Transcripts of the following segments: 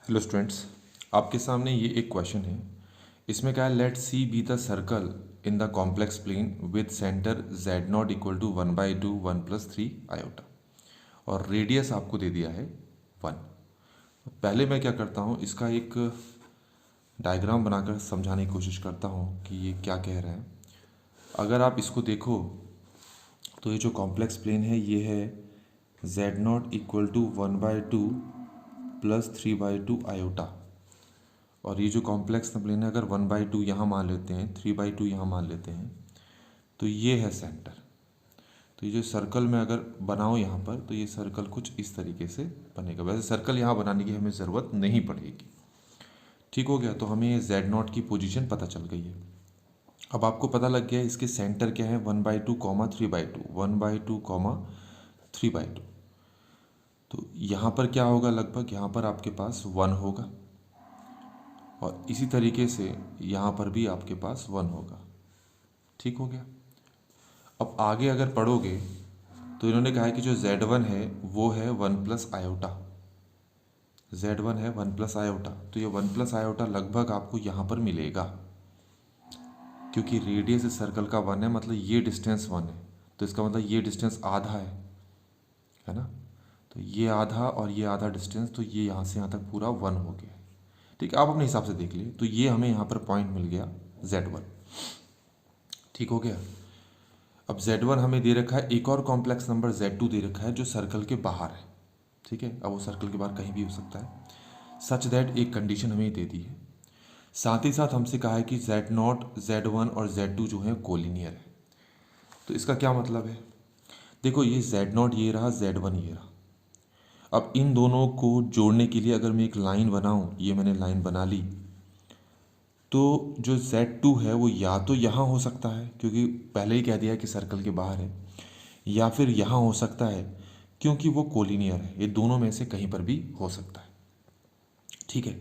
Hello students, आपके सामने ये एक क्वेश्चन है। इसमें क्या है, let C be the circle in the complex plane with centre Z not equal to 1/2 1+3 iota और रेडियस आपको दे दिया है 1। पहले मैं क्या करता हूँ, इसका एक डायग्राम बनाकर समझाने की कोशिश करता हूँ कि ये क्या कह रहे हैं। अगर आप इसको देखो तो ये जो कॉम्प्लेक्स प्लेन है ये है Z not equal to 1/2 +3/2 iota. और ये जो कॉम्प्लेक्स प्लेन है, अगर 1/2 यहाँ मान लेते हैं, 3/2 यहाँ मान लेते हैं, तो ये है सेंटर। तो ये जो सर्कल में अगर बनाऊँ यहाँ पर, तो ये सर्कल कुछ इस तरीके से बनेगा। वैसे सर्कल यहाँ बनाने की हमें ज़रूरत नहीं पड़ेगी। ठीक हो गया। तो हमें ये जेड नॉट की पोजीशन पता चल गई है। अब आपको पता लग गया इसके सेंटर क्या है, 1/2 3/2, 1/2 3/2। तो यहाँ पर क्या होगा, लगभग यहाँ पर आपके पास 1 होगा और इसी तरीके से यहाँ पर भी आपके पास 1 होगा। ठीक हो गया। अब आगे अगर पढ़ोगे तो इन्होंने कहा है कि जो Z1 है वो है 1+ आयोटा। Z1 है 1+ आयोटा, तो ये 1+ आयोटा लगभग आपको यहाँ पर मिलेगा, क्योंकि रेडियस इस सर्कल का 1 है, मतलब ये डिस्टेंस 1 है, तो इसका मतलब ये डिस्टेंस आधा है ना। तो ये आधा और ये आधा डिस्टेंस, तो ये यहाँ से यहाँ तक पूरा 1 हो गया है। ठीक है, आप अपने हिसाब से देख लिए। तो ये हमें यहाँ पर पॉइंट मिल गया Z1। ठीक हो गया। अब Z1 हमें दे रखा है, एक और कॉम्प्लेक्स नंबर Z2 दे रखा है जो सर्कल के बाहर है। ठीक है, अब वो सर्कल के बाहर कहीं भी हो सकता है, सच दैट एक कंडीशन हमें दे दी है। साथ ही साथ हमसे कहा है कि Z0, Z1 और Z2 जो है कोलिनियर है। तो इसका क्या मतलब है, देखो ये Z0 ये रहा, Z1 ये रहा। अब इन दोनों को जोड़ने के लिए अगर मैं एक लाइन बनाऊं, ये मैंने लाइन बना ली, तो जो Z2 है वो या तो यहाँ हो सकता है, क्योंकि पहले ही कह दिया है कि सर्कल के बाहर है, या फिर यहाँ हो सकता है क्योंकि वो कोलिनियर है। ये दोनों में से कहीं पर भी हो सकता है। ठीक है,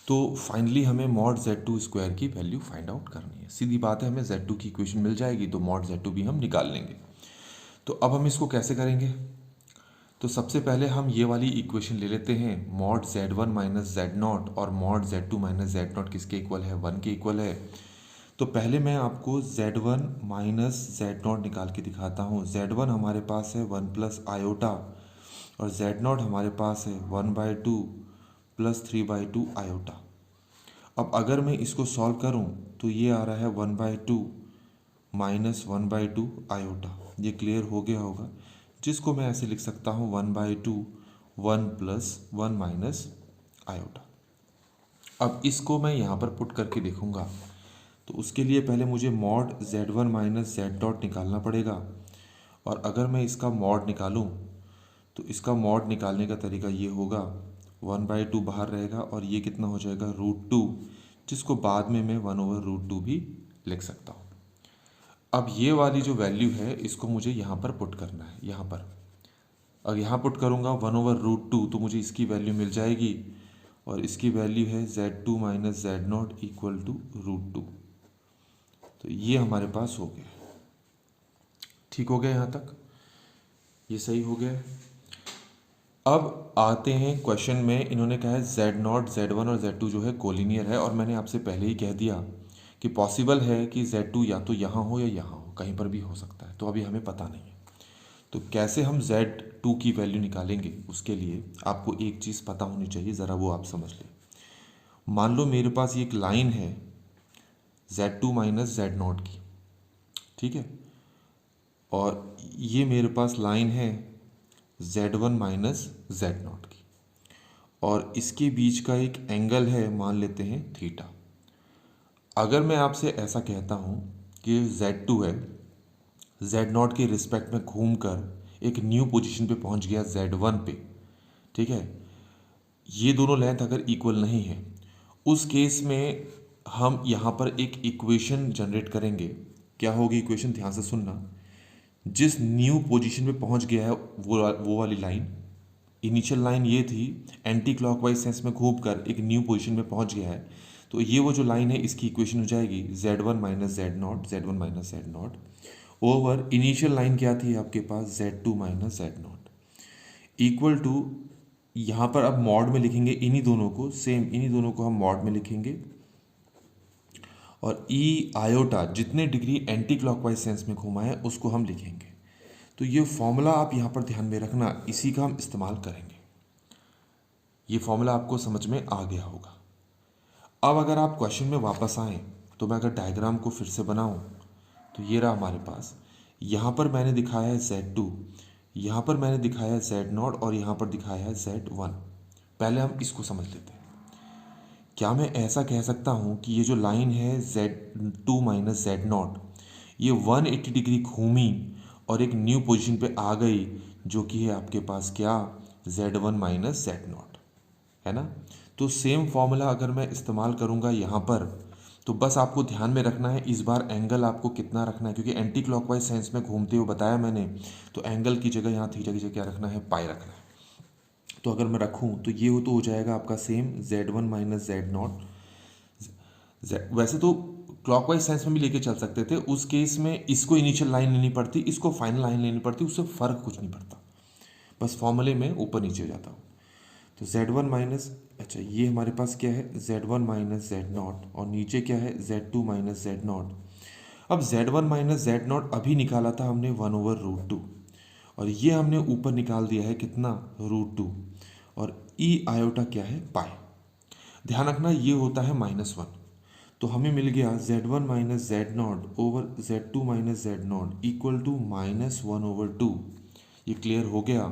तो फाइनली हमें मॉड Z2 स्क्वायर की वैल्यू फाइंड आउट करनी है। सीधी बात है, हमें Z2 की इक्वेशन मिल जाएगी तो मॉड Z2 भी हम निकाल लेंगे। तो अब हम इसको कैसे करेंगे, तो सबसे पहले हम ये वाली इक्वेशन ले लेते हैं, मॉड Z1 माइनस Z0 और मॉड Z2 माइनस Z0 किसके इक्वल है, 1 के इक्वल है। तो पहले मैं आपको Z1 माइनस Z0 निकाल के दिखाता हूँ। Z1 हमारे पास है 1+ आयोटा और Z0 हमारे पास है 1/2 +3/2 आयोटा। अब अगर मैं इसको सॉल्व करूँ तो ये आ रहा है 1/2 माइनस 1/2 आयोटा। ये क्लियर हो गया होगा, जिसको मैं ऐसे लिख सकता हूँ 1/2 1+1 माइनस आयोटा। अब इसको मैं यहाँ पर पुट करके देखूँगा, तो उसके लिए पहले मुझे मॉड Z1 माइनस Z0 निकालना पड़ेगा। और अगर मैं इसका मॉड निकालूँ तो इसका मॉड निकालने का तरीका ये होगा, 1/2 बाहर रहेगा और ये कितना हो जाएगा, √2, जिसको बाद में मैं 1/√2 भी लिख सकता हूँ। अब ये वाली जो वैल्यू है इसको मुझे यहाँ पर पुट करना है। यहाँ पर अगर यहाँ पुट करूँगा 1/√2 तो मुझे इसकी वैल्यू मिल जाएगी, और इसकी वैल्यू है Z2 minus Z0 equal to √2। तो ये हमारे पास हो गया। ठीक हो गया, यहाँ तक ये सही हो गया। अब आते हैं क्वेश्चन में, इन्होंने कहा है Z0, Z1 और Z2 जो है कोलिनियर है, और मैंने आपसे पहले ही कह दिया कि पॉसिबल है कि Z2 या तो यहाँ हो या यहाँ हो, कहीं पर भी हो सकता है। तो अभी हमें पता नहीं है, तो कैसे हम Z2 की वैल्यू निकालेंगे, उसके लिए आपको एक चीज़ पता होनी चाहिए, ज़रा वो आप समझ लें। मान लो मेरे पास ये एक लाइन है Z2 माइनस Z0 की, ठीक है, और ये मेरे पास लाइन है Z1 माइनस Z0 की, और इसके बीच का एक एंगल है, मान लेते हैं थीटा। अगर मैं आपसे ऐसा कहता हूँ कि Z2 है, Z0 के रिस्पेक्ट में घूमकर एक न्यू पोजीशन पे पहुँच गया Z1 पे, ठीक है, ये दोनों लेंथ अगर इक्वल नहीं है, उस केस में हम यहाँ पर एक इक्वेशन जनरेट करेंगे। क्या होगी इक्वेशन, ध्यान से सुनना। जिस न्यू पोजीशन पे पहुँच गया है वो वाली लाइन, इनिशियल लाइन ये थी, एंटी क्लॉकवाइज सेंस में घूम कर एक न्यू पोजीशन में पहुँच गया है, तो ये वो जो लाइन है इसकी इक्वेशन हो जाएगी Z1 minus Z0, Z1 minus Z0 over initial line क्या थी आपके पास, Z2 minus Z0 equal to, यहाँ पर अब मॉड में लिखेंगे इन्हीं दोनों को, सेम इन्हीं दोनों को हम मॉड में लिखेंगे, और ई आयोटा जितने डिग्री एंटी क्लॉकवाइज सेंस में घुमा है उसको हम लिखेंगे। तो ये फॉर्मूला आप यहाँ पर ध्यान में रखना, इसी का हम इस्तेमाल करेंगे। ये फॉर्मूला आपको समझ में आ गया होगा। अब अगर आप क्वेश्चन में वापस आएँ तो मैं अगर डायग्राम को फिर से बनाऊँ तो ये रहा हमारे पास। यहाँ पर मैंने दिखाया है Z2, यहाँ पर मैंने दिखाया है Z0 और यहाँ पर दिखाया है Z1। पहले हम इसको समझ लेते हैं। क्या मैं ऐसा कह सकता हूँ कि ये जो लाइन है Z2 माइनस Z0, ये 180 डिग्री घूमी और एक न्यू पोजीशन पे आ गई, जो कि है आपके पास क्या, Z1 माइनस Z0, है ना। तो सेम फॉर्मूला अगर मैं इस्तेमाल करूँगा यहाँ पर, तो बस आपको ध्यान में रखना है इस बार एंगल आपको कितना रखना है, क्योंकि एंटी क्लॉकवाइज सेंस में घूमते हुए बताया मैंने, तो एंगल की जगह यहाँ थीटा की जगह क्या रखना है, पाई रखना है। तो अगर मैं रखूँ तो ये हो जाएगा आपका सेम Z1 माइनस Z0। वैसे तो क्लॉकवाइज सेंस में भी लेके चल सकते थे, उस केस में इसको इनिशियल लाइन लेनी पड़ती, इसको फाइनल लाइन लेनी पड़ती, उससे फ़र्क कुछ नहीं पड़ता, बस फॉर्मूले में ऊपर नीचे हो जाता हूँ। तो Z1 माइनस, अच्छा ये हमारे पास क्या है, Z1 माइनस Z0, और नीचे क्या है, Z2 माइनस Z0। अब Z1 माइनस Z0 अभी निकाला था हमने 1/√2, और ये हमने ऊपर निकाल दिया है कितना, √2, और ई आयोटा क्या है, पाई। ध्यान रखना ये होता है -1, तो हमें मिल गया Z1 minus Z0 over Z2 minus Z0 equal to -1/2। ये क्लियर हो गया।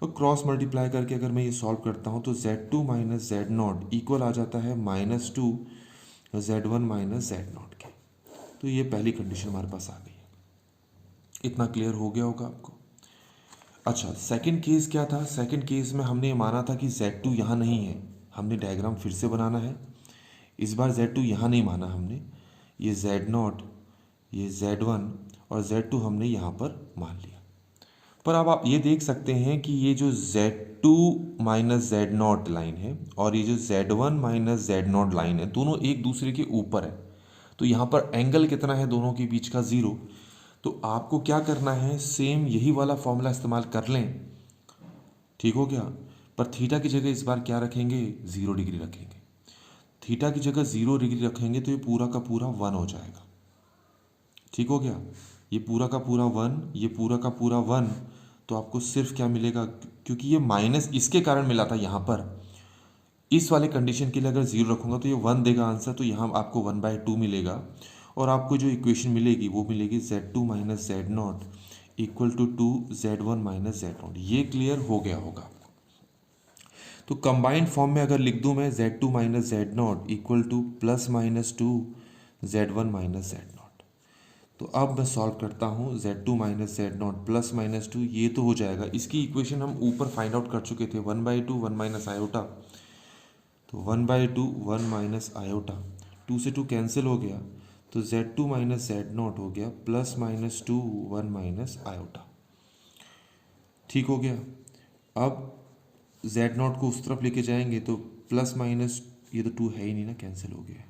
और क्रॉस मल्टीप्लाई करके अगर मैं ये सॉल्व करता हूँ तो Z2 माइनस Z0 इक्वल आ जाता है -2 Z1 माइनस Z0 के। तो ये पहली कंडीशन हमारे पास आ गई है। इतना क्लियर हो गया होगा आपको। अच्छा, सेकंड केस क्या था, सेकंड केस में हमने ये माना था कि Z2 यहाँ नहीं है, हमने डायग्राम फिर से बनाना है। इस बार Z2 यहाँ नहीं माना हमने, ये Z0, ये Z1 और Z2 हमने यहाँ पर मान लिया। पर अब आप ये देख सकते हैं कि ये जो Z2 माइनस Z0 लाइन है और ये जो Z1 माइनस Z0 लाइन है, दोनों एक दूसरे के ऊपर है। तो यहाँ पर एंगल कितना है दोनों के बीच का, 0। तो आपको क्या करना है, सेम यही वाला फॉर्मूला इस्तेमाल कर लें, ठीक हो गया। पर थीटा की जगह इस बार क्या रखेंगे, 0 डिग्री रखेंगे। थीटा की जगह 0 डिग्री रखेंगे तो ये पूरा का पूरा 1 हो जाएगा, ठीक हो गया। ये पूरा का पूरा 1, ये पूरा का पूरा 1, तो आपको सिर्फ क्या मिलेगा, क्योंकि ये माइनस इसके कारण मिला था यहाँ पर, इस वाले कंडीशन के लिए अगर 0 रखूँगा तो ये 1 देगा आंसर, तो यहाँ आपको 1/2 मिलेगा। और आपको जो इक्वेशन मिलेगी वो मिलेगी Z2 minus Z0 equal to 2Z1 minus Z0। ये क्लियर हो गया होगा। तो कंबाइंड फॉर्म में अगर लिख दूं मैं Z2 minus Z0 equal to +-2Z1 minus Z0। तो अब मैं सॉल्व करता हूँ Z2 माइनस Z0 +-2, ये तो हो जाएगा। इसकी इक्वेशन हम ऊपर फाइंड आउट कर चुके थे, 1/2 1 माइनस आयोटा, तो 1/2 1 माइनस आयोटा, 2 से 2 कैंसिल हो गया, तो Z2 माइनस Z0 हो गया +-2 1 माइनस आयोटा, ठीक हो गया। अब Z0 को उस तरफ लेके जाएंगे तो प्लस माइनस, ये तो 2 है ही नहीं ना, कैंसिल हो गया,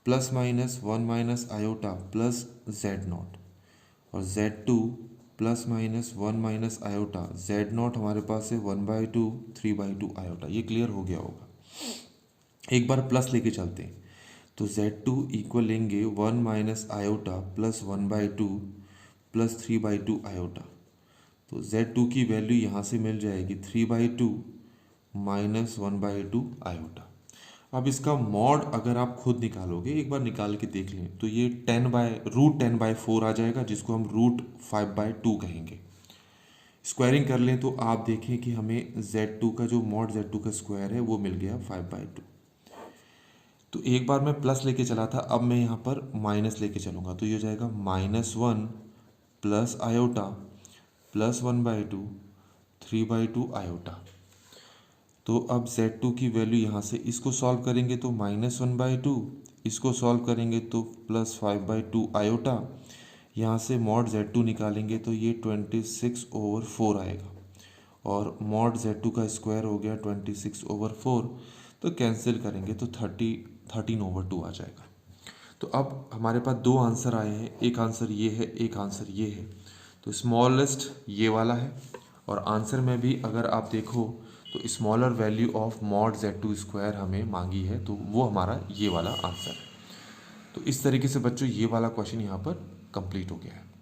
+-1 माइनस आयोटा प्लस Z0, और Z2 +-1 माइनस आयोटा, Z0 हमारे पास है 1/2 3/2 आयोटा। ये क्लियर हो गया होगा। एक बार प्लस लेके चलते हैं, तो Z2 इक्वल लेंगे 1 minus iota plus 1/2 plus 3/2 iota. तो Z2 की वैल्यू यहाँ से मिल जाएगी 3/2 माइनस 1/2 आयोटा। अब इसका मॉड अगर आप खुद निकालोगे, एक बार निकाल के देख लें, तो ये √10/4 आ जाएगा, जिसको हम √5/2 कहेंगे। स्क्वायरिंग कर लें तो आप देखें कि हमें Z2 का जो मॉड Z2 का स्क्वायर है वो मिल गया 5/2। तो एक बार मैं प्लस लेके चला था, अब मैं यहाँ पर माइनस लेके चलूँगा, तो ये हो जाएगा -1 प्लस आयोटा प्लस 1/2 3/2 आयोटा। तो अब Z2 की वैल्यू यहाँ से इसको सॉल्व करेंगे तो -1/2, इसको सॉल्व करेंगे तो +5/2 आयोटा, यहाँ से मॉड Z2 निकालेंगे तो ये 26/4 आएगा, और मॉड Z2 का स्क्वायर हो गया 26/4, तो कैंसिल करेंगे तो 13/2 आ जाएगा। तो अब हमारे पास दो आंसर आए हैं, एक आंसर ये है, एक आंसर ये है। तो स्मॉलेस्ट ये वाला है, और आंसर में भी अगर आप देखो तो smaller value of mod Z2 square हमें मांगी है, तो वो हमारा ये वाला आंसर है। तो इस तरीके से बच्चों ये वाला क्वेश्चन यहाँ पर कंप्लीट हो गया है।